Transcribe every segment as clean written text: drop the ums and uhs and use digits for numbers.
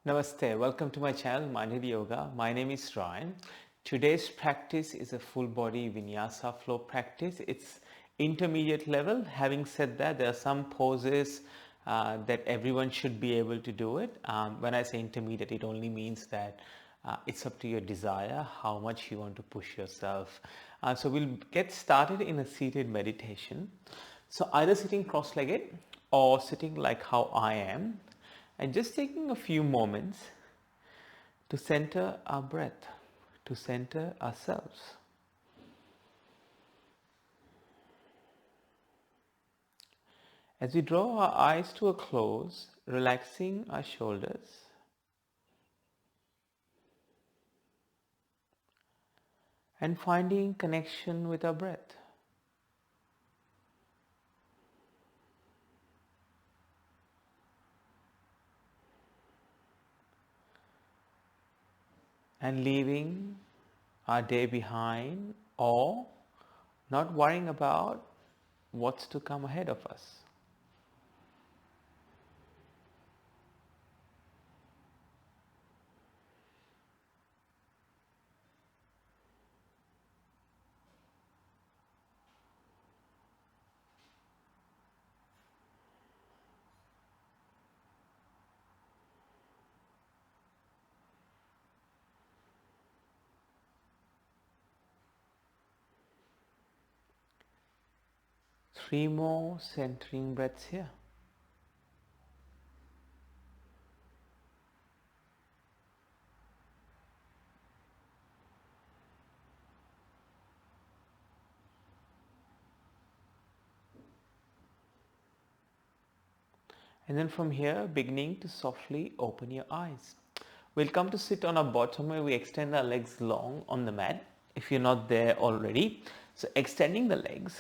Namaste, welcome to my channel Minded Yoga. My name is Ryan. Today's practice is a full body Vinyasa flow practice. It's intermediate level. Having said that, there are some poses that everyone should be able to do it. When I say intermediate, it only means that it's up to your desire, how much you want to push yourself. So we'll get started in a seated meditation. So either sitting cross-legged or sitting like how I am. And just taking a few moments to center our breath, to center ourselves. As we draw our eyes to a close, relaxing our shoulders, and finding connection with our breath. And leaving our day behind or not worrying about what's to come ahead of us. Three more centering breaths here. And then from here, beginning to softly open your eyes. We'll come to sit on our bottom where we extend our legs long on the mat if you're not there already. So extending the legs.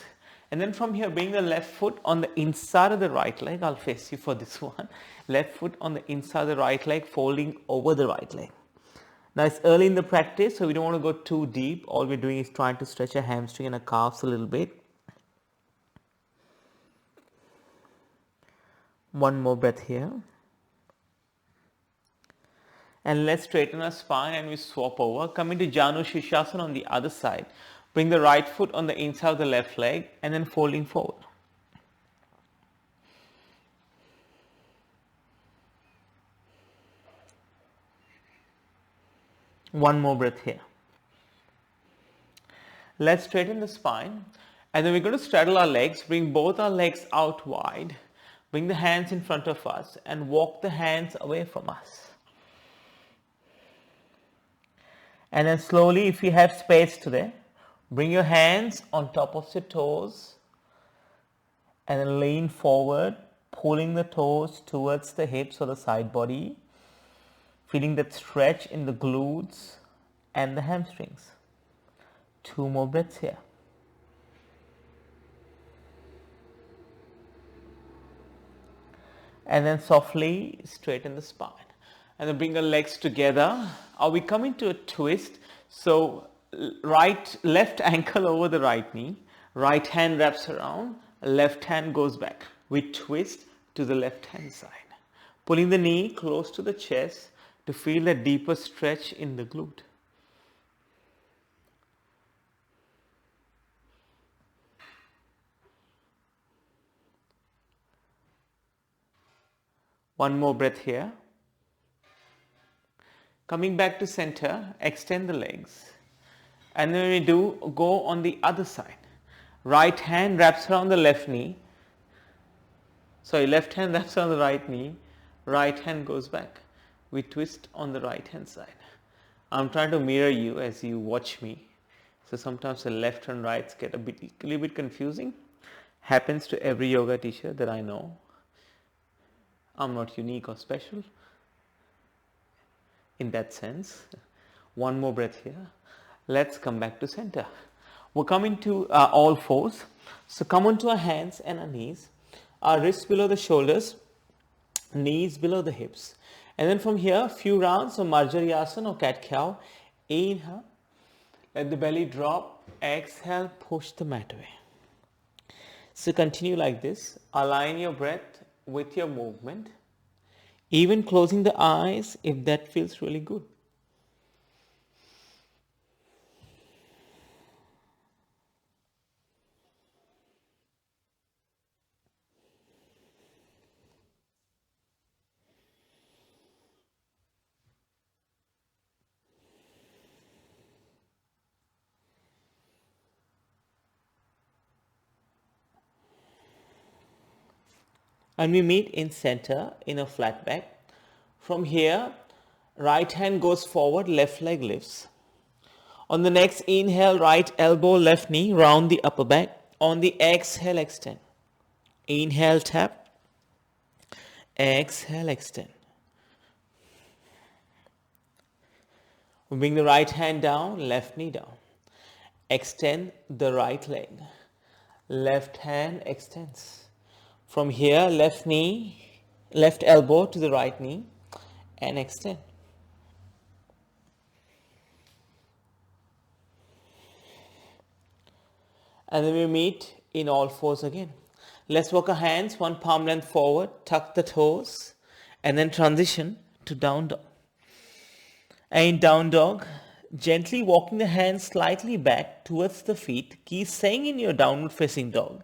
And then from here, bring the left foot on the inside of the right leg. I'll face you for this one. Left foot on the inside of the right leg, folding over the right leg. Now it's early in the practice, so we don't want to go too deep. All we're doing is trying to stretch our hamstring and our calves a little bit. One more breath here. And let's straighten our spine and we swap over. Coming to Janu Shirshasana on the other side. Bring the right foot on the inside of the left leg and then folding forward. One more breath here. Let's straighten the spine and then we're going to straddle our legs. Bring both our legs out wide. Bring the hands in front of us and walk the hands away from us. And then slowly, if you have space today, bring your hands on top of your toes and then lean forward, pulling the toes towards the hips or the side body, feeling that stretch in the glutes and the hamstrings. Two more breaths here. And then softly straighten the spine. And then bring the legs together. Are we coming to a twist? So left ankle over the right knee, right hand wraps around, left hand goes back. We twist to the left hand side. Pulling the knee close to the chest to feel a deeper stretch in the glute. One more breath here. Coming back to center, extend the legs. And then when we do, go on the other side. Right hand wraps around the left knee. Left hand wraps around the right knee. Right hand goes back. We twist on the right hand side. I'm trying to mirror you as you watch me. So sometimes the left and rights get a little bit confusing. Happens to every yoga teacher that I know. I'm not unique or special in that sense. One more breath here. Let's come back to center. We're coming to all fours. So come onto our hands and our knees. Our wrists below the shoulders, knees below the hips. And then from here, a few rounds of Marjariyasana or cat cow. Inhale, let the belly drop. Exhale, push the mat away. So continue like this. Align your breath with your movement. Even closing the eyes if that feels really good. And we meet in center in a flat back. From here, right hand goes forward, left leg lifts. On the next inhale, right elbow, left knee, round the upper back. On the exhale, extend. Inhale, tap. Exhale, extend. We bring the right hand down, left knee down. Extend the right leg. Left hand extends. From here, left knee, left elbow to the right knee and extend. And then we meet in all fours again. Let's walk our hands one palm length forward, tuck the toes, and then transition to down dog. And in down dog, gently walking the hands slightly back towards the feet, keep staying in your downward facing dog.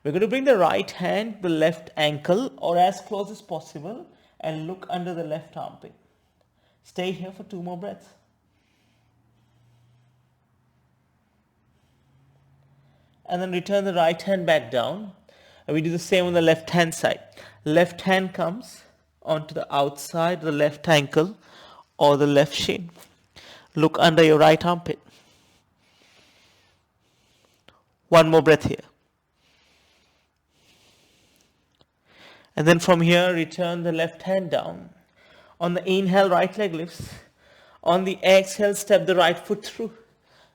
We're going to bring the right hand to the left ankle or as close as possible and look under the left armpit. Stay here for 2 more breaths. And then return the right hand back down. And we do the same on the left hand side. Left hand comes onto the outside of the left ankle or the left shin. Look under your right armpit. 1 more breath here. And then from here, return the left hand down. On the inhale, right leg lifts. On the exhale, step the right foot through.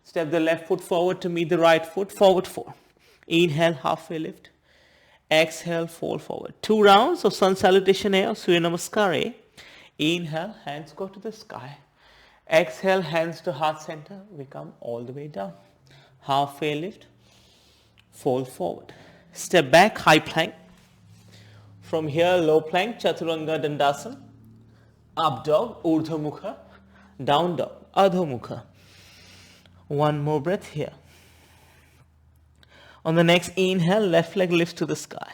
Step the left foot forward to meet the right foot, forward 4. Inhale, halfway lift. Exhale, fold forward. 2 rounds of Sun Salutation Air, Surya Namaskar. Inhale, hands go to the sky. Exhale, hands to heart center. We come all the way down. Halfway lift, fold forward. Step back, high plank. From here, low plank, Chaturanga Dandasana. Up dog, Urdhva Mukha. Down dog, Adho Mukha. 1 more breath here. On the next inhale, left leg lifts to the sky.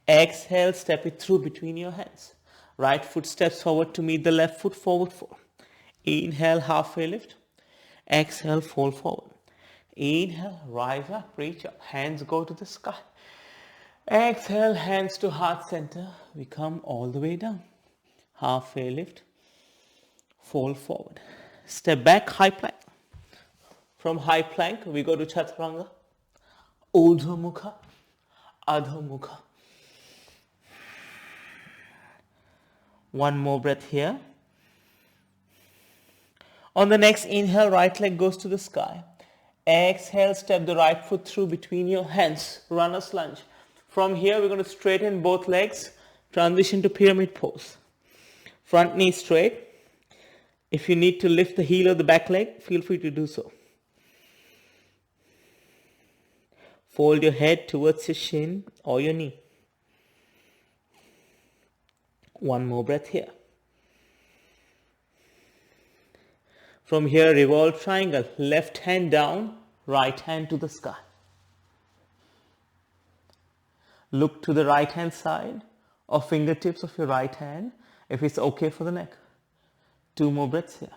Exhale, step it through between your hands. Right foot steps forward to meet the left foot, forward 4. Inhale, halfway lift. Exhale, fold forward. Inhale, rise up, reach up. Hands go to the sky. Exhale, hands to heart center. We come all the way down. Halfway lift. Fold forward. Step back, high plank. From high plank, we go to Chaturanga. Urdhva Mukha, Adho Mukha. 1 more breath here. On the next inhale, right leg goes to the sky. Exhale, step the right foot through between your hands. Runner's lunge. From here, we're going to straighten both legs. Transition to pyramid pose. Front knee straight. If you need to lift the heel of the back leg, feel free to do so. Fold your head towards your shin or your knee. 1 more breath here. From here, revolve triangle. Left hand down, right hand to the sky. Look to the right hand side or fingertips of your right hand if it's okay for the neck. 2 more breaths here.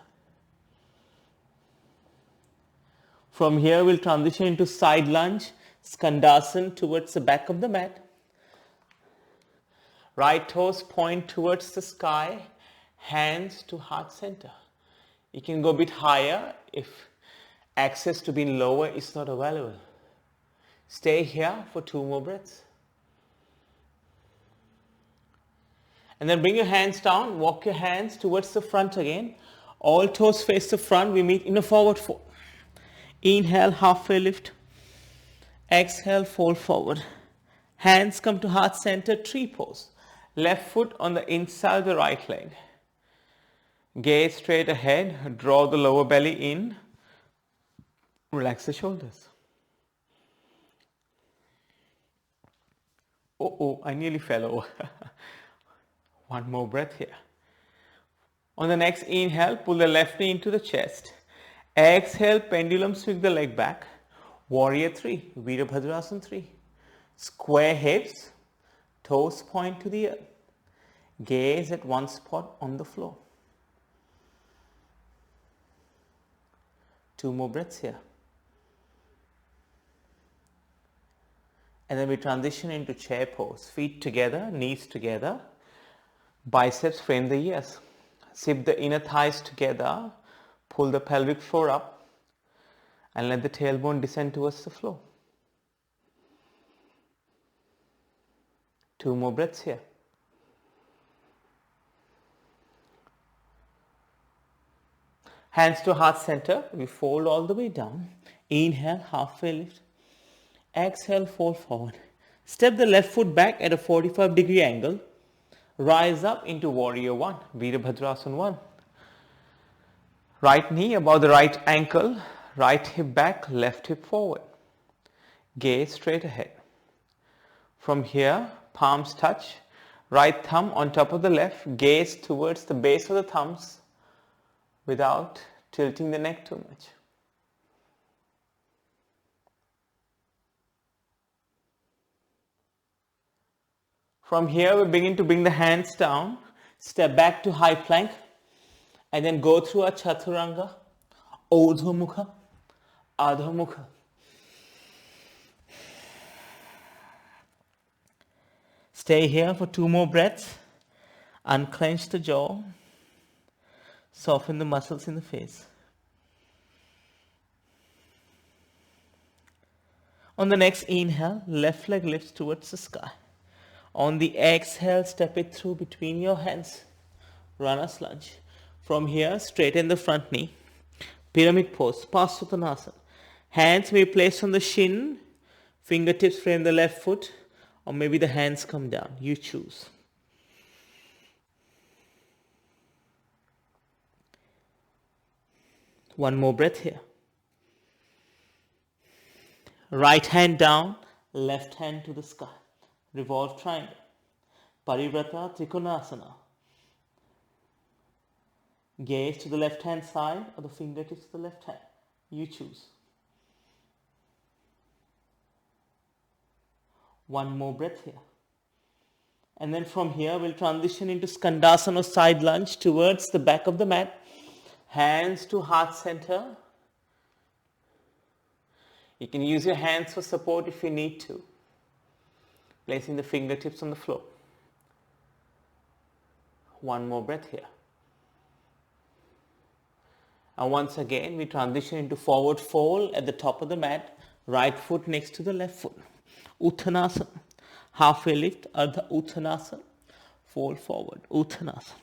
From here, we'll transition into side lunge, Skandasan towards the back of the mat. Right toes point towards the sky, hands to heart center. You can go a bit higher if access to being lower is not available. Stay here for 2 more breaths. And then bring your hands down, walk your hands towards the front again. All toes face the front, we meet in a forward fold. Inhale, halfway lift. Exhale, fold forward. Hands come to heart center, tree pose. Left foot on the inside of the right leg. Gaze straight ahead, draw the lower belly in. Relax the shoulders. Oh, I nearly fell over. 1 more breath here. On the next inhale, pull the left knee into the chest. Exhale, pendulum swing the leg back. Warrior 3, Veerabhadrasana 3. Square hips, toes point to the earth. Gaze at one spot on the floor. 2 more breaths here. And then we transition into chair pose. Feet together, knees together. Biceps frame the ears. Zip the inner thighs together. Pull the pelvic floor up. And let the tailbone descend towards the floor. 2 more breaths here. Hands to heart center. We fold all the way down. Inhale, halfway lift. Exhale, fold forward. Step the left foot back at a 45-degree angle. Rise up into Warrior 1, Veerabhadrasana 1. Right knee above the right ankle. Right hip back, left hip forward. Gaze straight ahead. From here, palms touch. Right thumb on top of the left. Gaze towards the base of the thumbs without tilting the neck too much. From here, we begin to bring the hands down, step back to high plank, and then go through our chaturanga, urdhva mukha, adha mukha. Stay here for 2 more breaths. Unclench the jaw. Soften the muscles in the face. On the next inhale, left leg lifts towards the sky. On the exhale, step it through between your hands. Runner's lunge. From here, straighten the front knee. Pyramid pose, Pasuttanasana. Hands may be placed on the shin. Fingertips frame the left foot. Or maybe the hands come down. You choose. One more breath here. Right hand down, left hand to the sky. Revolve triangle. Parivrata Trikonasana. Gaze to the left hand side or the fingertips to the left hand. You choose. One more breath here. And then from here we'll transition into Skandasana or side lunge towards the back of the mat. Hands to heart center. You can use your hands for support if you need to. Placing the fingertips on the floor. One more breath here. And once again, we transition into forward fold at the top of the mat. Right foot next to the left foot. Uttanasana. Halfway lift, Ardha Uttanasana. Fold forward, Uttanasana.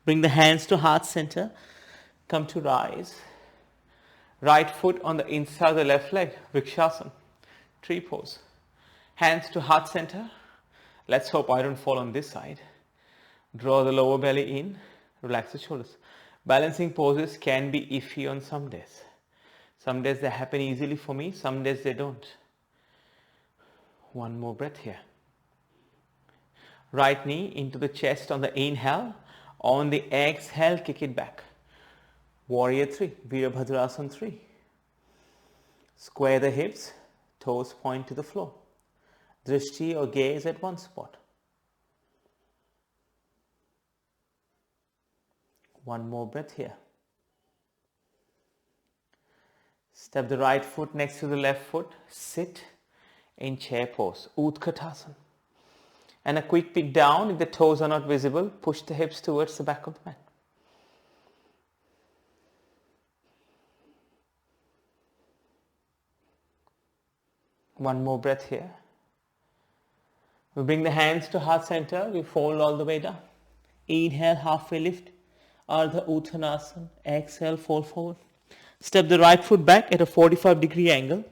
Bring the hands to heart center. Come to rise. Right foot on the inside of the left leg, Vrikshasana. Tree pose. Hands to heart center. Let's hope I don't fall on this side. Draw the lower belly in. Relax the shoulders. Balancing poses can be iffy on some days. Some days they happen easily for me. Some days they don't. One more breath here. Right knee into the chest on the inhale. On the exhale, kick it back. Warrior 3, Veerabhadrasana 3. Square the hips. Toes point to the floor. Drishti or gaze at one spot. One more breath here. Step the right foot next to the left foot. Sit in chair pose, Utkatasana. And a quick peek down. If the toes are not visible, push the hips towards the back of the mat. One more breath here. We bring the hands to heart center. We fold all the way down. Inhale, halfway lift. Ardha Uttanasana. Exhale, fold forward. Step the right foot back at a 45-degree angle.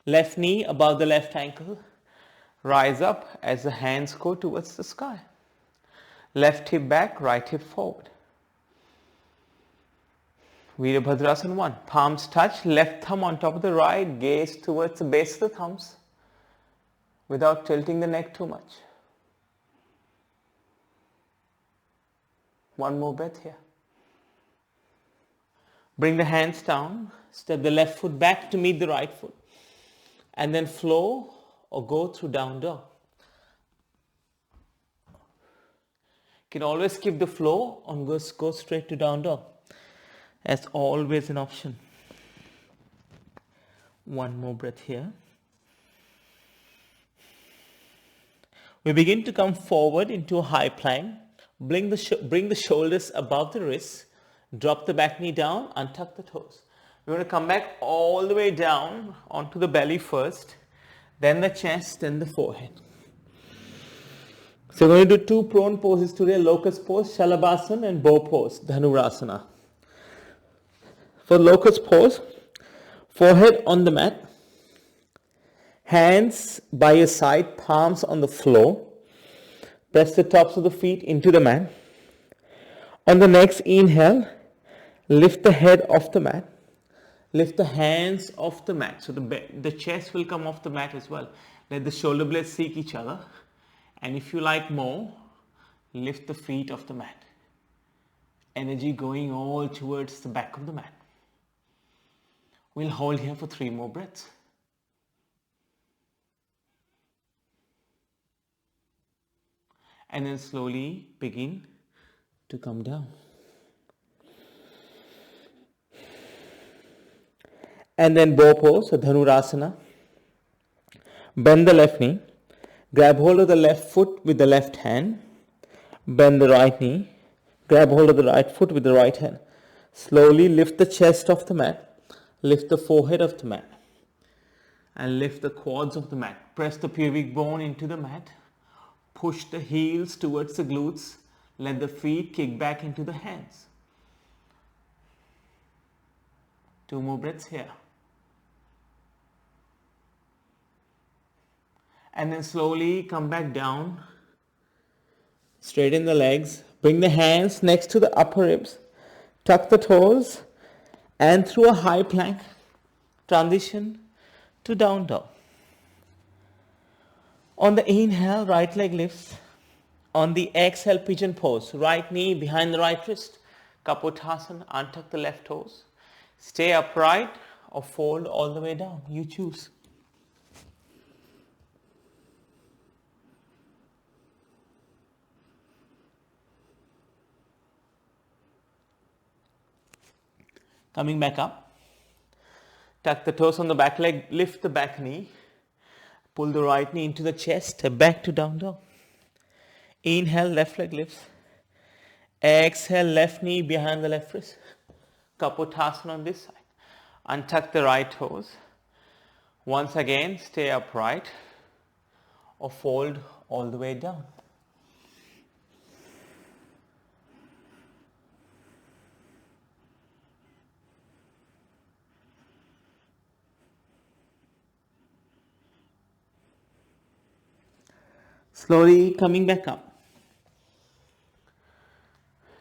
Left knee above the left ankle. Rise up as the hands go towards the sky. Left hip back, right hip forward. Veerabhadrasana 1. Palms touch, left thumb on top of the right, gaze towards the base of the thumbs without tilting the neck too much. One more breath here. Bring the hands down, step the left foot back to meet the right foot, and then flow or go through down dog. You can always skip the flow and go straight to down dog. That's always an option. One more breath here. We begin to come forward into a high plank. Bring the shoulders above the wrists. Drop the back knee down, untuck the toes. We're going to come back all the way down onto the belly first, then the chest, then the forehead. So we're going to do two prone poses today, locust pose, Shalabhasana, and bow pose, Dhanurasana. For locust pose, forehead on the mat, hands by your side, palms on the floor. Press the tops of the feet into the mat. On the next inhale, lift the head off the mat. Lift the hands off the mat. So the chest will come off the mat as well. Let the shoulder blades seek each other. And if you like more, lift the feet off the mat. Energy going all towards the back of the mat. We'll hold here for 3 more breaths. And then slowly begin to come down. And then bow pose, a Dhanurasana. Bend the left knee. Grab hold of the left foot with the left hand. Bend the right knee. Grab hold of the right foot with the right hand. Slowly lift the chest off the mat. Lift the forehead off the mat. And lift the quads of the mat. Press the pubic bone into the mat. Push the heels towards the glutes. Let the feet kick back into the hands. 2 more breaths here. And then slowly come back down. Straighten the legs. Bring the hands next to the upper ribs. Tuck the toes. And through a high plank, transition to down dog. On the inhale, right leg lifts. On the exhale, pigeon pose. Right knee behind the right wrist. Kapotasana, untuck the left toes. Stay upright or fold all the way down. You choose. Coming back up. Tuck the toes on the back leg. Lift the back knee. Pull the right knee into the chest. Step back to down dog. Inhale, left leg lifts. Exhale, left knee behind the left wrist. Kapotasana on this side. Untuck the right toes. Once again, stay upright or fold all the way down. Slowly coming back up.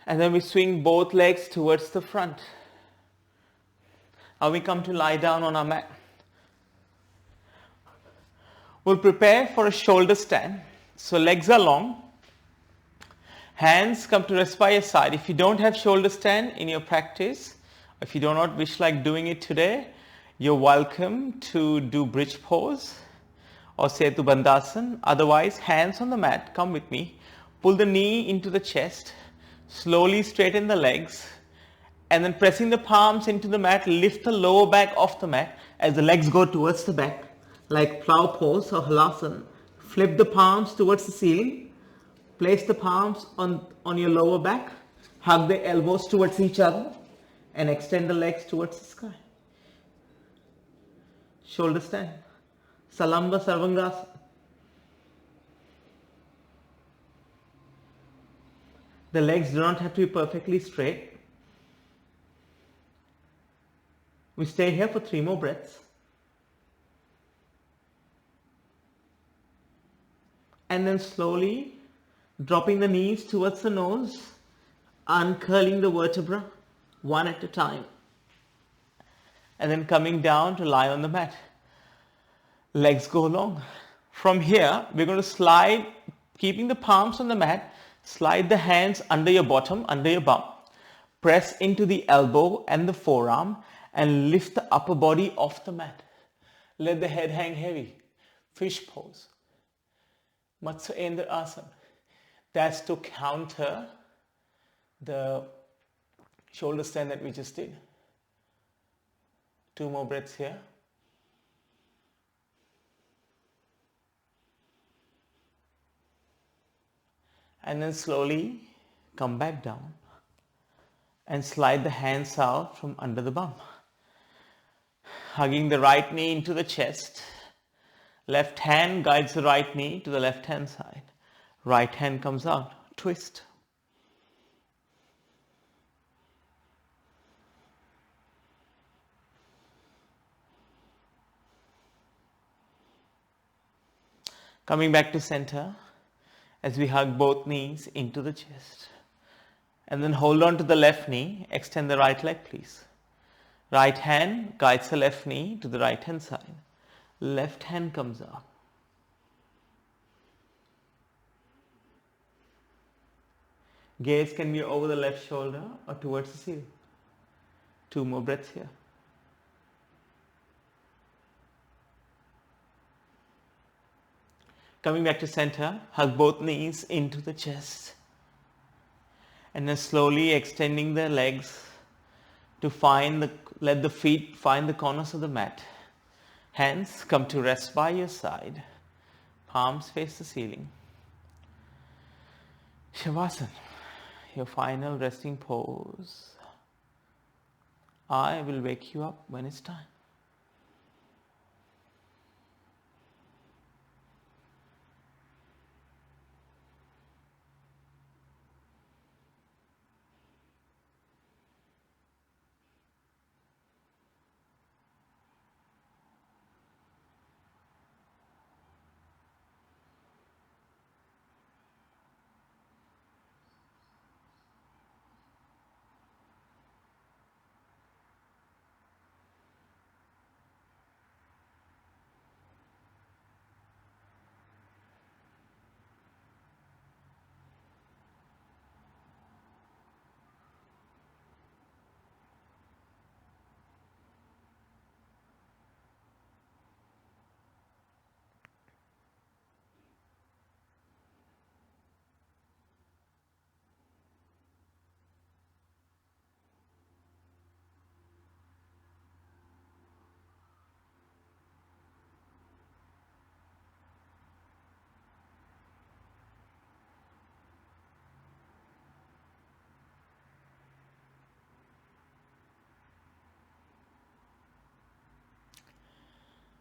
And then we swing both legs towards the front. Now we come to lie down on our mat. We'll prepare for a shoulder stand. So legs are long. Hands come to rest by your side. If you don't have shoulder stand in your practice, if you do not wish like doing it today, you're welcome to do bridge pose or Setu Bandhasan. Otherwise, hands on the mat. Come with me. Pull the knee into the chest. Slowly straighten the legs. And then pressing the palms into the mat, lift the lower back off the mat as the legs go towards the back. Like plow pose or halasana. Flip the palms towards the ceiling. Place the palms on your lower back. Hug the elbows towards each other. And extend the legs towards the sky. Shoulder stand. Salamba Sarvangasana. The legs do not have to be perfectly straight. We stay here for 3 more breaths. And then slowly dropping the knees towards the nose, uncurling the vertebra one at a time. And then coming down to lie on the mat. Legs go long. From here, we're going to slide, keeping the palms on the mat, slide the hands under your bottom, under your bum. Press into the elbow and the forearm and lift the upper body off the mat. Let the head hang heavy. Fish pose. Matsuyendra Asana. That's to counter the shoulder stand that we just did. 2 more breaths here. And then slowly come back down and slide the hands out from under the bum. Hugging the right knee into the chest. Left hand guides the right knee to the left hand side. Right hand comes out. Twist. Coming back to center as we hug both knees into the chest. And then hold on to the left knee. Extend the right leg, please. Right hand guides the left knee to the right hand side. Left hand comes up. Gaze can be over the left shoulder or towards the ceiling. 2 more breaths here. Coming back to center, hug both knees into the chest. And then slowly extending the legs to let the feet find the corners of the mat. Hands come to rest by your side. Palms face the ceiling. Shavasana, your final resting pose. I will wake you up when it's time.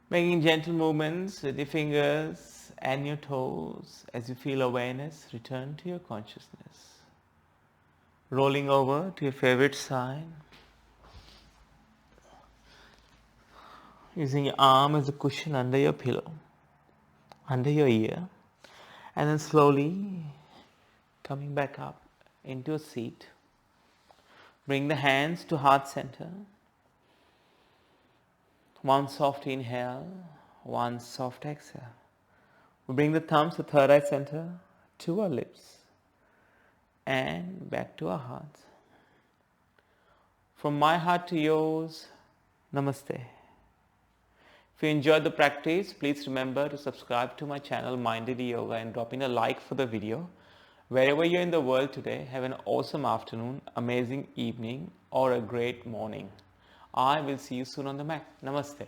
Making gentle movements with your fingers and your toes as you feel awareness return to your consciousness. Rolling over to your favorite side. Using your arm as a cushion under your pillow, under your ear. And then slowly coming back up into a seat. Bring the hands to heart center. 1 soft inhale, 1 soft exhale. We bring the thumbs to third eye center, to our lips, and back to our hearts. From my heart to yours, Namaste. If you enjoyed the practice, please remember to subscribe to my channel Minded Yoga and drop in a like for the video. Wherever you're in the world today, have an awesome afternoon, amazing evening, or a great morning. I will see you soon on the mat. Namaste.